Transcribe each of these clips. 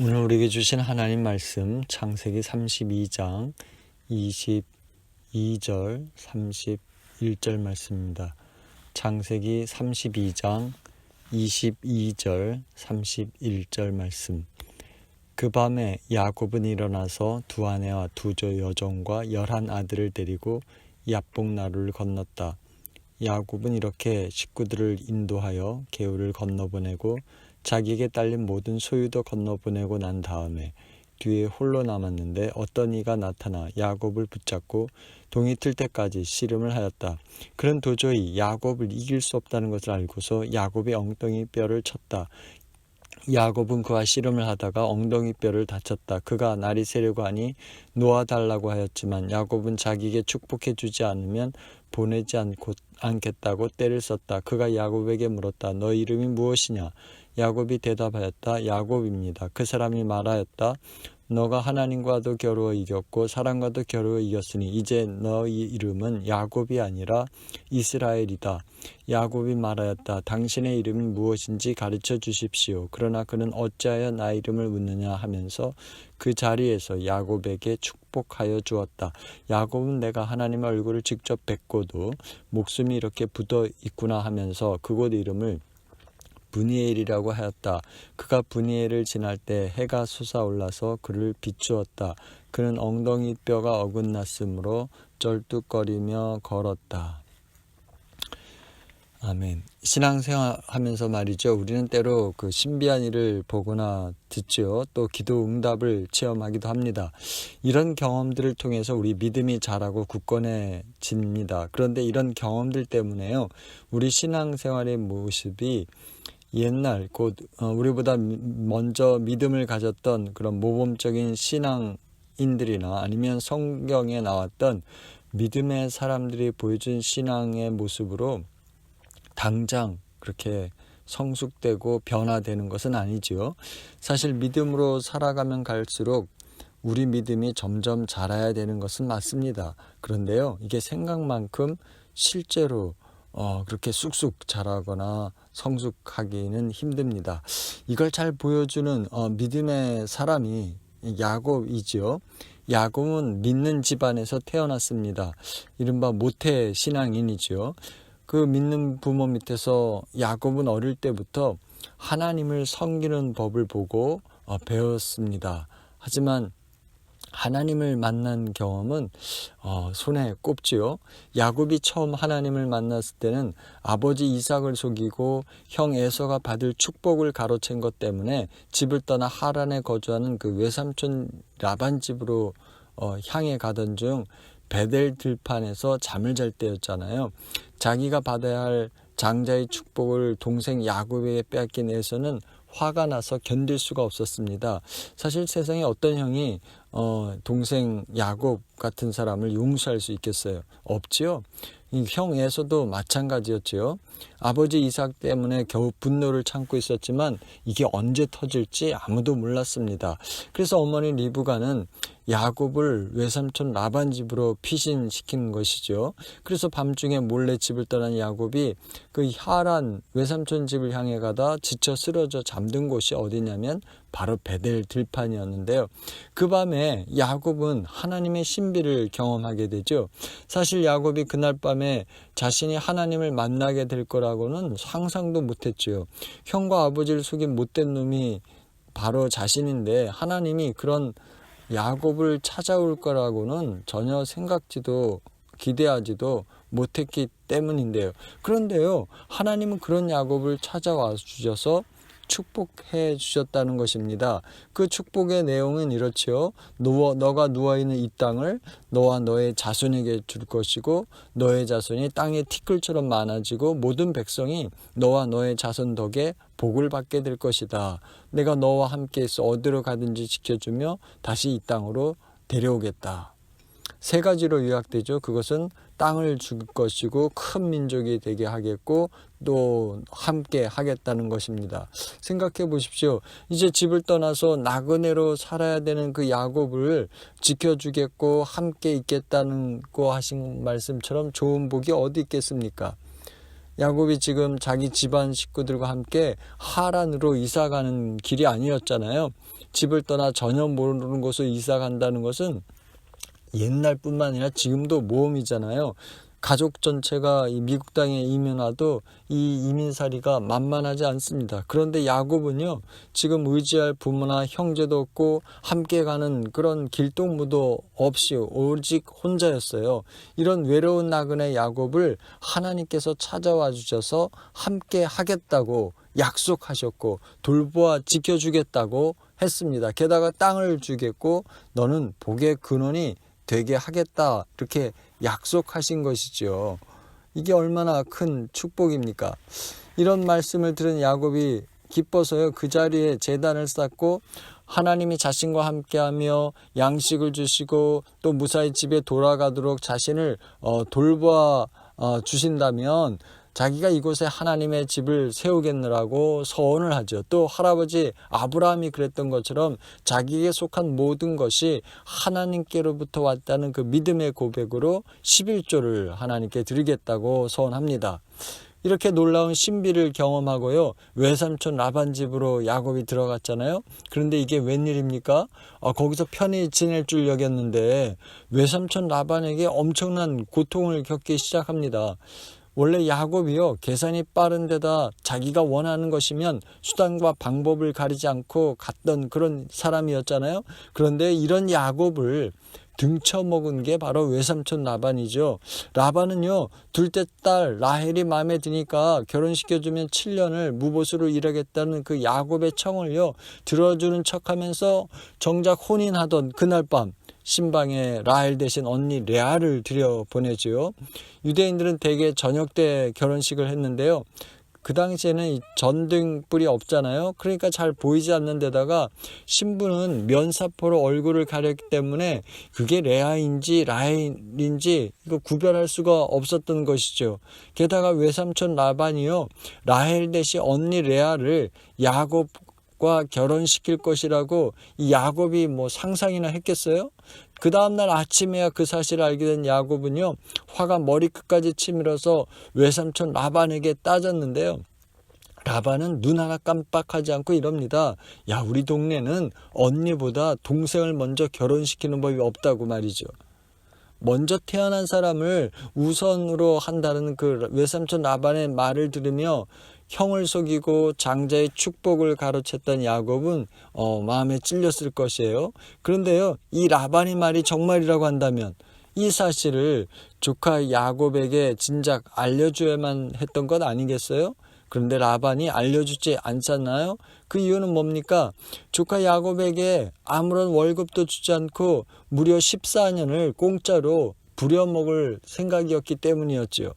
오늘 우리에게 주신 하나님 말씀 창세기 32장 22절 31절 말씀입니다. 창세기 32장 22절 31절 말씀. 그 밤에 야곱은 일어나서 두 아내와 두 여종과 11 아들을 데리고 야복나루를 건넜다. 야곱은 이렇게 식구들을 인도하여 개울을 건너보내고 자기에게 딸린 모든 소유도 건너보내고 난 다음에 뒤에 홀로 남았는데 어떤 이가 나타나 야곱을 붙잡고 동이 틀 때까지 씨름을 하였다. 그는 도저히 야곱을 이길 수 없다는 것을 알고서 야곱의 엉덩이 뼈를 쳤다. 야곱은 그와 씨름을 하다가 엉덩이 뼈를 다쳤다. 그가 날이 새려고 하니 놓아달라고 하였지만 야곱은 자기에게 축복해 주지 않으면 보내지 않겠다고 떼를 썼다. 그가 야곱에게 물었다. 너 이름이 무엇이냐? 야곱이 대답하였다. 야곱입니다. 그 사람이 말하였다. 너가 하나님과도 겨루어 이겼고 사람과도 겨루어 이겼으니 이제 너의 이름은 야곱이 아니라 이스라엘이다. 야곱이 말하였다. 당신의 이름이 무엇인지 가르쳐 주십시오. 그러나 그는 어찌하여 나의 이름을 묻느냐 하면서 그 자리에서 야곱에게 축복하여 주었다. 야곱은 내가 하나님의 얼굴을 직접 뵙고도 목숨이 이렇게 붙어 있구나 하면서 그곳 이름을 브니엘이라고 하였다. 그가 브니엘을 지날 때 해가 솟아올라서 그를 비추었다. 그는 엉덩이 뼈가 어긋났으므로 쩔뚝거리며 걸었다. 아멘. 신앙생활 하면서 말이죠. 우리는 때로 그 신비한 일을 보거나 듣죠. 또 기도 응답을 체험하기도 합니다. 이런 경험들을 통해서 우리 믿음이 자라고 굳건해집니다. 그런데 이런 경험들 때문에요. 우리 신앙생활의 모습이 옛날 곧 우리보다 먼저 믿음을 가졌던 그런 모범적인 신앙인들이나 아니면 성경에 나왔던 믿음의 사람들이 보여준 신앙의 모습으로 당장 그렇게 성숙되고 변화되는 것은 아니지요. 사실 믿음으로 살아가면 갈수록 우리 믿음이 점점 자라야 되는 것은 맞습니다. 그런데요, 이게 생각만큼 실제로 그렇게 쑥쑥 자라거나 성숙하기는 힘듭니다. 이걸 잘 보여주는 믿음의 사람이 야곱이지요. 야곱은 믿는 집안에서 태어났습니다. 이른바 모태 신앙인이지요. 그 믿는 부모 밑에서 야곱은 어릴 때부터 하나님을 섬기는 법을 보고 배웠습니다. 하지만 하나님을 만난 경험은 손에 꼽지요. 야곱이 처음 하나님을 만났을 때는 아버지 이삭을 속이고 형 에서가 받을 축복을 가로챈 것 때문에 집을 떠나 하란에 거주하는 그 외삼촌 라반 집으로 향해 가던 중 베델 들판에서 잠을 잘 때였잖아요. 자기가 받아야 할 장자의 축복을 동생 야곱에게 빼앗긴 에서는 화가 나서 견딜 수가 없었습니다. 사실 세상에 어떤 형이 동생 야곱 같은 사람을 용서할 수 있겠어요? 없지요. 이 형 에서도 마찬가지였지요. 아버지 이삭 때문에 겨우 분노를 참고 있었지만 이게 언제 터질지 아무도 몰랐습니다. 그래서 어머니 리브가는 야곱을 외삼촌 라반 집으로 피신시킨 것이죠. 그래서 밤중에 몰래 집을 떠난 야곱이 그 하란 외삼촌 집을 향해 가다 지쳐 쓰러져 잠든 곳이 어디냐면 바로 베델 들판이었는데요. 그 밤에 야곱은 하나님의 신비를 경험하게 되죠. 사실 야곱이 그날 밤에 자신이 하나님을 만나게 될 거라고는 상상도 못했죠. 형과 아버지를 속인 못된 놈이 바로 자신인데 하나님이 그런 야곱을 찾아올 거라고는 전혀 생각지도 기대하지도 못했기 때문인데요. 그런데요, 하나님은 그런 야곱을 찾아와 주셔서 축복해 주셨다는 것입니다. 그 축복의 내용은 이렇지요. 너가 누워있는 이 땅을 너와 너의 자손에게 줄 것이고 너의 자손이 땅의 티끌처럼 많아지고 모든 백성이 너와 너의 자손 덕에 복을 받게 될 것이다. 내가 너와 함께해서 어디로 가든지 지켜주며 다시 이 땅으로 데려오겠다. 세 가지로 요약되죠. 그것은 땅을 줄 것이고 큰 민족이 되게 하겠고 또 함께 하겠다는 것입니다. 생각해 보십시오. 이제 집을 떠나서 나그네로 살아야 되는 그 야곱을 지켜주겠고 함께 있겠다는 거 하신 말씀처럼 좋은 복이 어디 있겠습니까? 야곱이 지금 자기 집안 식구들과 함께 하란으로 이사가는 길이 아니었잖아요. 집을 떠나 전혀 모르는 곳으로 이사 간다는 것은 옛날뿐만 아니라 지금도 모험이잖아요. 가족 전체가 이 미국 땅에 이민 와도 이 이민살이가 만만하지 않습니다. 그런데 야곱은요, 지금 의지할 부모나 형제도 없고 함께 가는 그런 길동무도 없이 오직 혼자였어요. 이런 외로운 나그네 야곱을 하나님께서 찾아와 주셔서 함께 하겠다고 약속하셨고 돌보아 지켜주겠다고 했습니다. 게다가 땅을 주겠고 너는 복의 근원이 되게 하겠다, 이렇게 약속하신 것이죠. 이게 얼마나 큰 축복입니까? 이런 말씀을 들은 야곱이 기뻐서요, 그 자리에 제단을 쌓고 하나님이 자신과 함께하며 양식을 주시고 또 무사히 집에 돌아가도록 자신을 돌보아 주신다면 자기가 이곳에 하나님의 집을 세우겠느라고 서원을 하죠. 또 할아버지 아브라함이 그랬던 것처럼 자기에게 속한 모든 것이 하나님께로부터 왔다는 그 믿음의 고백으로 11조를 하나님께 드리겠다고 서원합니다. 이렇게 놀라운 신비를 경험하고요, 외삼촌 라반 집으로 야곱이 들어갔잖아요. 그런데 이게 웬일입니까? 거기서 편히 지낼 줄 여겼는데 외삼촌 라반에게 엄청난 고통을 겪기 시작합니다. 원래 야곱이요, 계산이 빠른 데다 자기가 원하는 것이면 수단과 방법을 가리지 않고 갔던 그런 사람이었잖아요. 그런데 이런 야곱을 등쳐먹은 게 바로 외삼촌 라반이죠. 라반은요, 둘째 딸 라헬이 마음에 드니까 결혼시켜주면 7년을 무보수로 일하겠다는 그 야곱의 청을요, 들어주는 척하면서 정작 혼인하던 그날 밤 신방에 라헬 대신 언니 레아를 들여보내죠. 유대인들은 대개 저녁 때 결혼식을 했는데요, 그 당시에는 전등불이 없잖아요. 그러니까 잘 보이지 않는 데다가 신부는 면사포로 얼굴을 가렸기 때문에 그게 레아인지 라헬인지 이거 구별할 수가 없었던 것이죠. 게다가 외삼촌 라반이요, 라헬 대신 언니 레아를 야곱과 결혼시킬 것이라고 이 야곱이 뭐 상상이나 했겠어요? 그 다음날 아침에야 그 사실을 알게 된 야곱은요, 화가 머리끝까지 치밀어서 외삼촌 라반에게 따졌는데요, 라반은 눈 하나 깜빡하지 않고 이럽니다. 야, 우리 동네는 언니보다 동생을 먼저 결혼시키는 법이 없다고 말이죠. 먼저 태어난 사람을 우선으로 한다는 그 외삼촌 라반의 말을 들으며 형을 속이고 장자의 축복을 가로챘던 야곱은 마음에 찔렸을 것이에요. 그런데요, 이 라반의 말이 정말이라고 한다면 이 사실을 조카 야곱에게 진작 알려줘야만 했던 것 아니겠어요? 그런데 라반이 알려주지 않잖아요. 그 이유는 뭡니까? 조카 야곱에게 아무런 월급도 주지 않고 무려 14년을 공짜로 부려먹을 생각이었기 때문이었지요.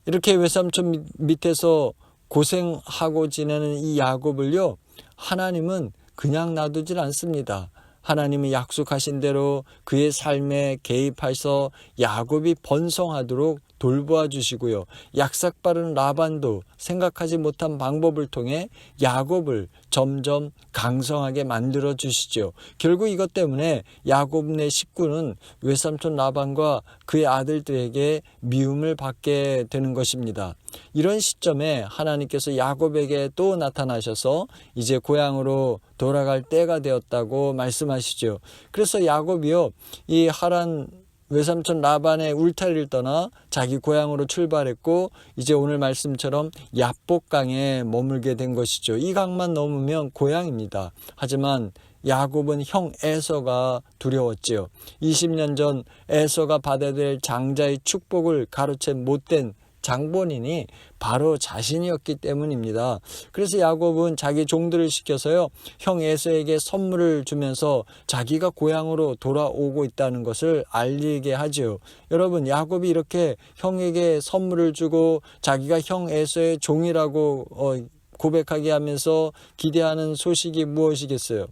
이렇게 외삼촌 밑에서 고생하고 지내는 이 야곱을요, 하나님은 그냥 놔두질 않습니다. 하나님이 약속하신 대로 그의 삶에 개입하셔서 야곱이 번성하도록 돌보아 주시고요, 약삭빠른 라반도 생각하지 못한 방법을 통해 야곱을 점점 강성하게 만들어 주시죠. 결국 이것 때문에 야곱네 식구는 외삼촌 라반과 그의 아들들에게 미움을 받게 되는 것입니다. 이런 시점에 하나님께서 야곱에게 또 나타나셔서 이제 고향으로 돌아갈 때가 되었다고 말씀하시죠. 그래서 야곱이요, 이 하란 외삼촌 라반의 울타리를 떠나 자기 고향으로 출발했고 이제 오늘 말씀처럼 야복강에 머물게 된 것이죠. 이 강만 넘으면 고향입니다. 하지만 야곱은 형 에서가 두려웠지요. 20년 전 에서가 받아야 될 장자의 축복을 가로챈 못된 장본인이 바로 자신이었기 때문입니다. 그래서 야곱은 자기 종들을 시켜서요, 형 에서에게 선물을 주면서 자기가 고향으로 돌아오고 있다는 것을 알리게 하죠. 여러분, 야곱이 이렇게 형에게 선물을 주고 자기가 형 에서의 종이라고 고백하게 하면서 기대하는 소식이 무엇이겠어요?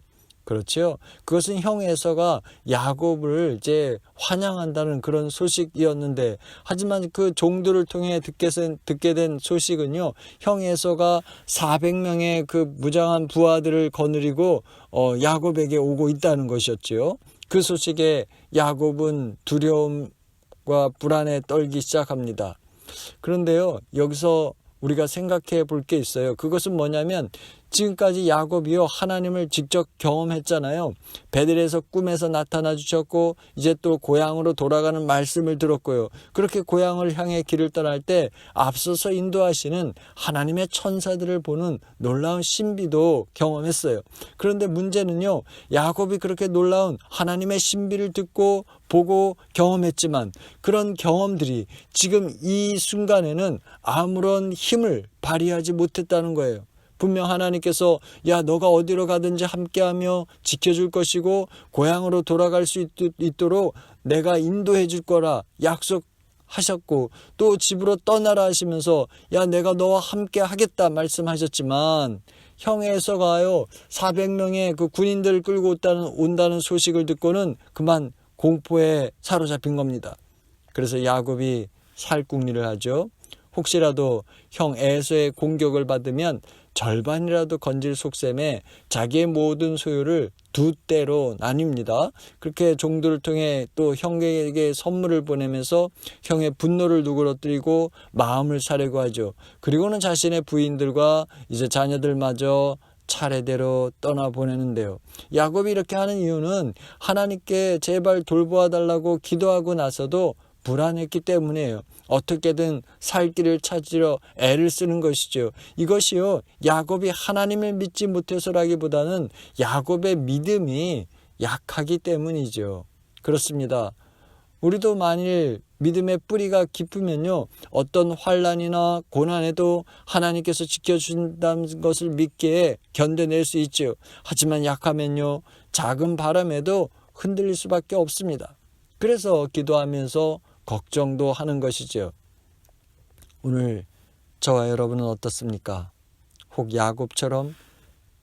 그렇죠. 그것은 형 에서가 야곱을 이제 환영한다는 그런 소식이었는데, 하지만 그 종들을 통해 듣게 된 소식은요, 형 에서가 400명의 그 무장한 부하들을 거느리고 야곱에게 오고 있다는 것이었죠. 그 소식에 야곱은 두려움과 불안에 떨기 시작합니다. 그런데요, 여기서 우리가 생각해 볼 게 있어요. 그것은 뭐냐면 지금까지 야곱이요 하나님을 직접 경험했잖아요. 베들에서 꿈에서 나타나 주셨고 이제 또 고향으로 돌아가는 말씀을 들었고요. 그렇게 고향을 향해 길을 떠날 때 앞서서 인도하시는 하나님의 천사들을 보는 놀라운 신비도 경험했어요. 그런데 문제는요, 야곱이 그렇게 놀라운 하나님의 신비를 듣고 보고 경험했지만 그런 경험들이 지금 이 순간에는 아무런 힘을 발휘하지 못했다는 거예요. 분명 하나님께서 너가 어디로 가든지 함께하며 지켜줄 것이고 고향으로 돌아갈 수 있도록 내가 인도해 줄 거라 약속하셨고 또 집으로 떠나라 하시면서 내가 너와 함께 하겠다 말씀하셨지만 형 에서가요 400명의 그 군인들을 끌고 온다는 소식을 듣고는 그만 공포에 사로잡힌 겁니다. 그래서 야곱이 살궁리를 하죠. 혹시라도 형 에서의 공격을 받으면 절반이라도 건질 속셈에 자기의 모든 소유를 두 떼로 나뉩니다. 그렇게 종들을 통해 또 형에게 선물을 보내면서 형의 분노를 누그러뜨리고 마음을 사려고 하죠. 그리고는 자신의 부인들과 이제 자녀들마저 차례대로 떠나보내는데요. 야곱이 이렇게 하는 이유는 하나님께 제발 돌보아 달라고 기도하고 나서도 불안했기 때문이에요. 어떻게든 살 길을 찾으려 애를 쓰는 것이죠. 이것이요 야곱이 하나님을 믿지 못해서라기보다는 야곱의 믿음이 약하기 때문이죠. 그렇습니다. 우리도 만일 믿음의 뿌리가 깊으면요 어떤 환난이나 고난에도 하나님께서 지켜준다는 것을 믿기에 견뎌낼 수 있죠. 하지만 약하면요 작은 바람에도 흔들릴 수밖에 없습니다. 그래서 기도하면서 걱정도 하는 것이죠. 오늘 저와 여러분은 어떻습니까? 혹 야곱처럼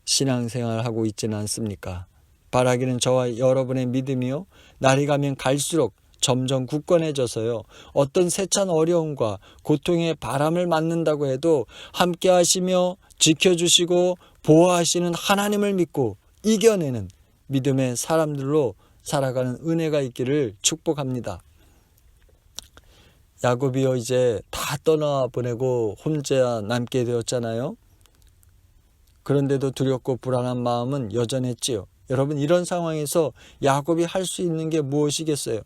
신앙생활하고 있지는 않습니까? 바라기는 저와 여러분의 믿음이요 날이 가면 갈수록 점점 굳건해져서요 어떤 세찬 어려움과 고통의 바람을 맞는다고 해도 함께 하시며 지켜주시고 보호하시는 하나님을 믿고 이겨내는 믿음의 사람들로 살아가는 은혜가 있기를 축복합니다. 야곱이요 이제 다 떠나보내고 혼자 남게 되었잖아요. 그런데도 두렵고 불안한 마음은 여전했지요. 여러분 이런 상황에서 야곱이 할 수 있는 게 무엇이겠어요?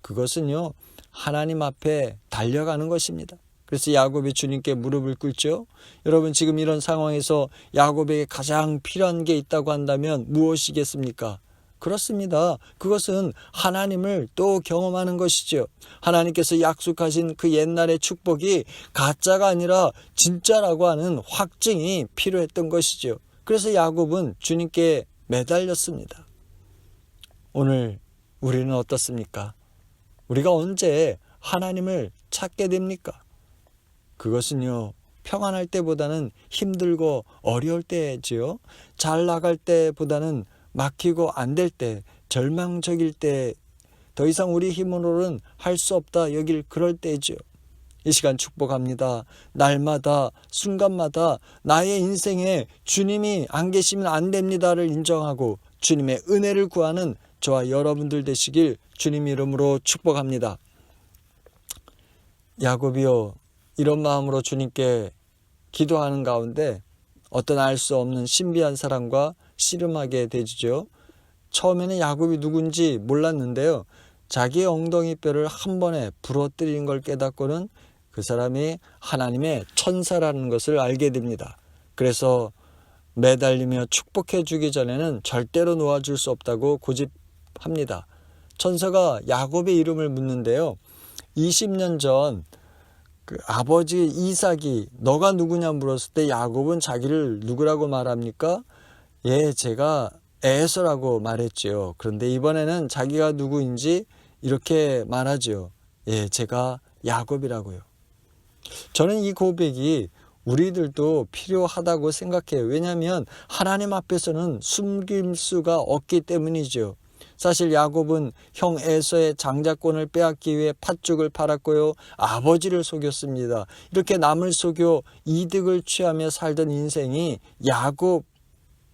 그것은요 하나님 앞에 달려가는 것입니다. 그래서 야곱이 주님께 무릎을 꿇죠. 여러분 지금 이런 상황에서 야곱에게 가장 필요한 게 있다고 한다면 무엇이겠습니까? 그렇습니다. 그것은 하나님을 또 경험하는 것이죠. 하나님께서 약속하신 그 옛날의 축복이 가짜가 아니라 진짜라고 하는 확증이 필요했던 것이죠. 그래서 야곱은 주님께 매달렸습니다. 오늘 우리는 어떻습니까? 우리가 언제 하나님을 찾게 됩니까? 그것은요 평안할 때보다는 힘들고 어려울 때지요. 잘 나갈 때보다는 막히고 안 될 때, 절망적일 때, 더 이상 우리 힘으로는 할 수 없다 여길 그럴 때죠. 이 시간 축복합니다. 날마다 순간마다 나의 인생에 주님이 안 계시면 안 됩니다를 인정하고 주님의 은혜를 구하는 저와 여러분들 되시길 주님 이름으로 축복합니다. 야곱이요 이런 마음으로 주님께 기도하는 가운데 어떤 알 수 없는 신비한 사랑과 씨름하게 되죠. 처음에는 야곱이 누군지 몰랐는데요. 자기의 엉덩이 뼈를 한 번에 부러뜨리는 걸 깨닫고는 그 사람이 하나님의 천사라는 것을 알게 됩니다. 그래서 매달리며 축복해 주기 전에는 절대로 놓아줄 수 없다고 고집합니다. 천사가 야곱의 이름을 묻는데요. 20년 전 그 아버지 이삭이 너가 누구냐 물었을 때 야곱은 자기를 누구라고 말합니까? 제가 에서라고 말했지요. 그런데 이번에는 자기가 누구인지 이렇게 말하죠. 제가 야곱이라고요. 저는 이 고백이 우리들도 필요하다고 생각해요. 왜냐하면 하나님 앞에서는 숨길 수가 없기 때문이죠. 사실 야곱은 형 에서의 장자권을 빼앗기 위해 팥죽을 팔았고요. 아버지를 속였습니다. 이렇게 남을 속여 이득을 취하며 살던 인생이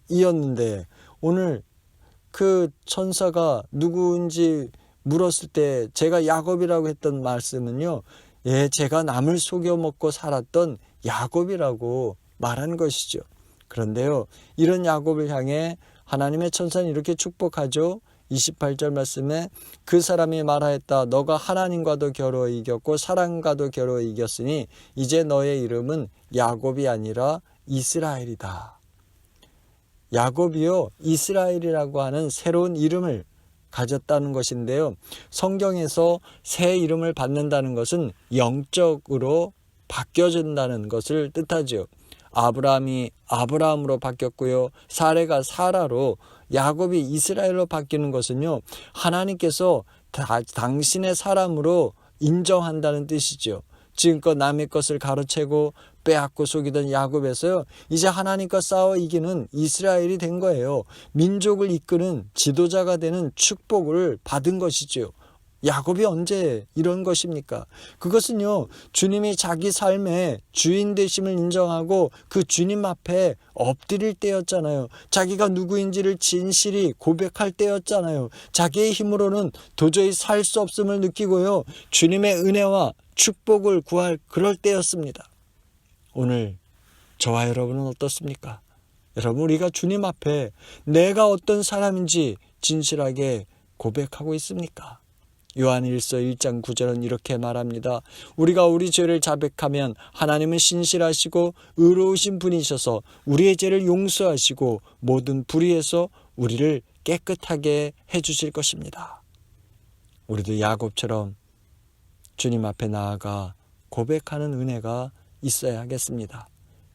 야곱이었는데 오늘 그 천사가 누구인지 물었을 때 제가 야곱이라고 했던 말씀은요. 제가 남을 속여 먹고 살았던 야곱이라고 말한 것이죠. 그런데요, 이런 야곱을 향해 하나님의 천사는 이렇게 축복하죠. 28절 말씀에 그 사람이 말하였다. 너가 하나님과도 겨루어 이겼고 사람과도 겨루어 이겼으니 이제 너의 이름은 야곱이 아니라 이스라엘이다. 야곱이요, 이스라엘이라고 하는 새로운 이름을 가졌다는 것인데요. 성경에서 새 이름을 받는다는 것은 영적으로 바뀌어진다는 것을 뜻하죠. 아브라함이 아브라함으로 바뀌었고요. 사레가 사라로, 야곱이 이스라엘로 바뀌는 것은요, 하나님께서 당신의 사람으로 인정한다는 뜻이죠. 지금껏 남의 것을 가로채고 빼앗고 속이던 야곱에서요, 이제 하나님과 싸워 이기는 이스라엘이 된 거예요. 민족을 이끄는 지도자가 되는 축복을 받은 것이죠. 야곱이 언제 이런 것입니까? 그것은요, 주님이 자기 삶의 주인 되심을 인정하고 그 주님 앞에 엎드릴 때였잖아요. 자기가 누구인지를 진실히 고백할 때였잖아요. 자기의 힘으로는 도저히 살 수 없음을 느끼고요, 주님의 은혜와 축복을 구할 그럴 때였습니다. 오늘 저와 여러분은 어떻습니까? 여러분, 우리가 주님 앞에 내가 어떤 사람인지 진실하게 고백하고 있습니까? 요한일서 1장 9절은 이렇게 말합니다. 우리가 우리 죄를 자백하면 하나님은 신실하시고 의로우신 분이셔서 우리의 죄를 용서하시고 모든 불의에서 우리를 깨끗하게 해주실 것입니다. 우리도 야곱처럼 주님 앞에 나아가 고백하는 은혜가 있어야 하겠습니다.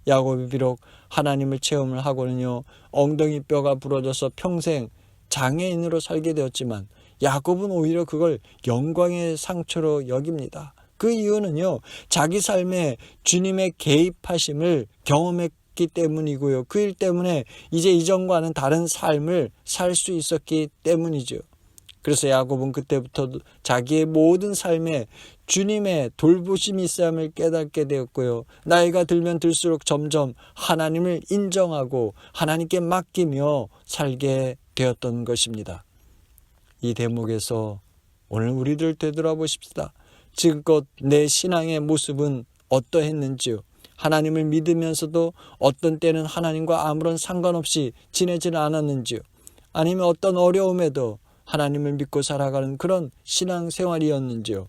야곱이 비록 하나님을 체험을 하고는요, 엉덩이 뼈가 부러져서 평생 장애인으로 살게 되었지만 야곱은 오히려 그걸 영광의 상처로 여깁니다. 그 이유는요, 자기 삶에 주님의 개입하심을 경험했기 때문이고요. 그 일 때문에 이제 이전과는 다른 삶을 살 수 있었기 때문이죠. 그래서 야곱은 그때부터 자기의 모든 삶에 주님의 돌보심이 있음을 깨닫게 되었고요. 나이가 들면 들수록 점점 하나님을 인정하고 하나님께 맡기며 살게 되었던 것입니다. 이 대목에서 오늘 우리들 되돌아보십시다. 지금껏 내 신앙의 모습은 어떠했는지요? 하나님을 믿으면서도 어떤 때는 하나님과 아무런 상관없이 지내지는 않았는지요? 아니면 어떤 어려움에도 하나님을 믿고 살아가는 그런 신앙생활이었는지요?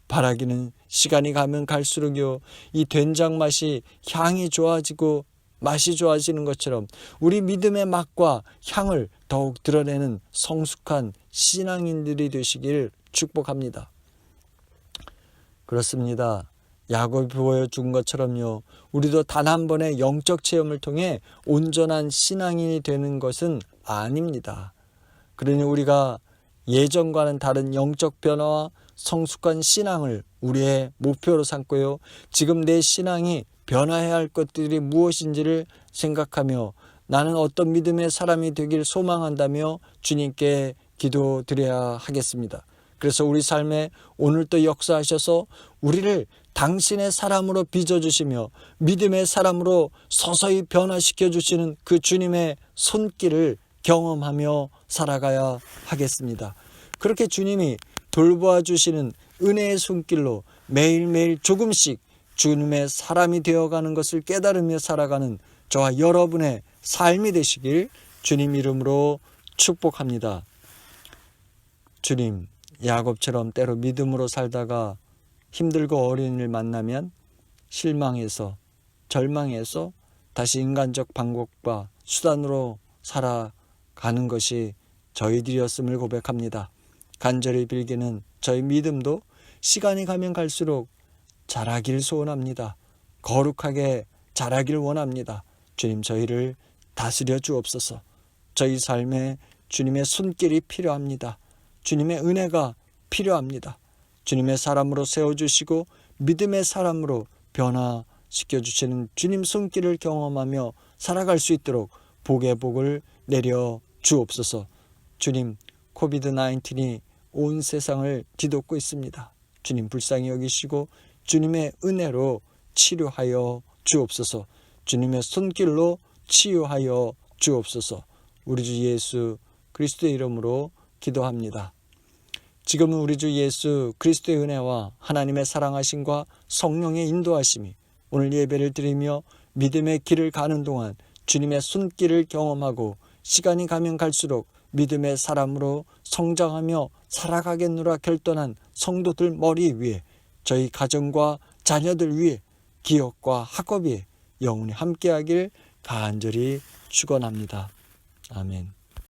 바라기는 시간이 가면 갈수록요, 이 된장 맛이 향이 좋아지고 맛이 좋아지는 것처럼 우리 믿음의 맛과 향을 더욱 드러내는 성숙한 신앙인들이 되시길 축복합니다. 그렇습니다. 야곱이 보여준 것처럼요, 우리도 단 한 번의 영적 체험을 통해 온전한 신앙인이 되는 것은 아닙니다. 그러니 우리가 예전과는 다른 영적 변화와 성숙한 신앙을 우리의 목표로 삼고요, 지금 내 신앙이 변화해야 할 것들이 무엇인지를 생각하며 나는 어떤 믿음의 사람이 되길 소망한다며 주님께 기도드려야 하겠습니다. 그래서 우리 삶에 오늘도 역사하셔서 우리를 당신의 사람으로 빚어주시며 믿음의 사람으로 서서히 변화시켜 주시는 그 주님의 손길을 경험하며 살아가야 하겠습니다. 그렇게 주님이 돌보아 주시는 은혜의 손길로 매일매일 조금씩 주님의 사람이 되어가는 것을 깨달으며 살아가는 저와 여러분의 삶이 되시길 주님 이름으로 축복합니다. 주님, 야곱처럼 때로 믿음으로 살다가 힘들고 어려운 일 만나면 실망해서 절망해서 다시 인간적 방법과 수단으로 살아가는 것이 저희들이었음을 고백합니다. 간절히 빌기는 저희 믿음도 시간이 가면 갈수록 자라길 소원합니다. 거룩하게 자라길 원합니다. 주님, 저희를 다스려 주옵소서. 저희 삶에 주님의 손길이 필요합니다. 주님의 은혜가 필요합니다. 주님의 사람으로 세워주시고 믿음의 사람으로 변화시켜 주시는 주님 손길을 경험하며 살아갈 수 있도록 복의 복을 내려 주옵소서. 주님, 코비드-19이 온 세상을 뒤덮고 있습니다. 주님 불쌍히 여기시고 주님의 은혜로 치료하여 주옵소서. 주님의 손길로 치유하여 주옵소서. 우리 주 예수 그리스도의 이름으로 기도합니다. 지금은 우리 주 예수 그리스도의 은혜와 하나님의 사랑하심과 성령의 인도하심이 오늘 예배를 드리며 믿음의 길을 가는 동안 주님의 손길을 경험하고 시간이 가면 갈수록 믿음의 사람으로 성장하며 살아가겠노라 결단한 성도들 머리 위에, 저희 가정과 자녀들 위에, 기업과 학업 위에 영원히 함께하길 간절히 축원합니다. 아멘.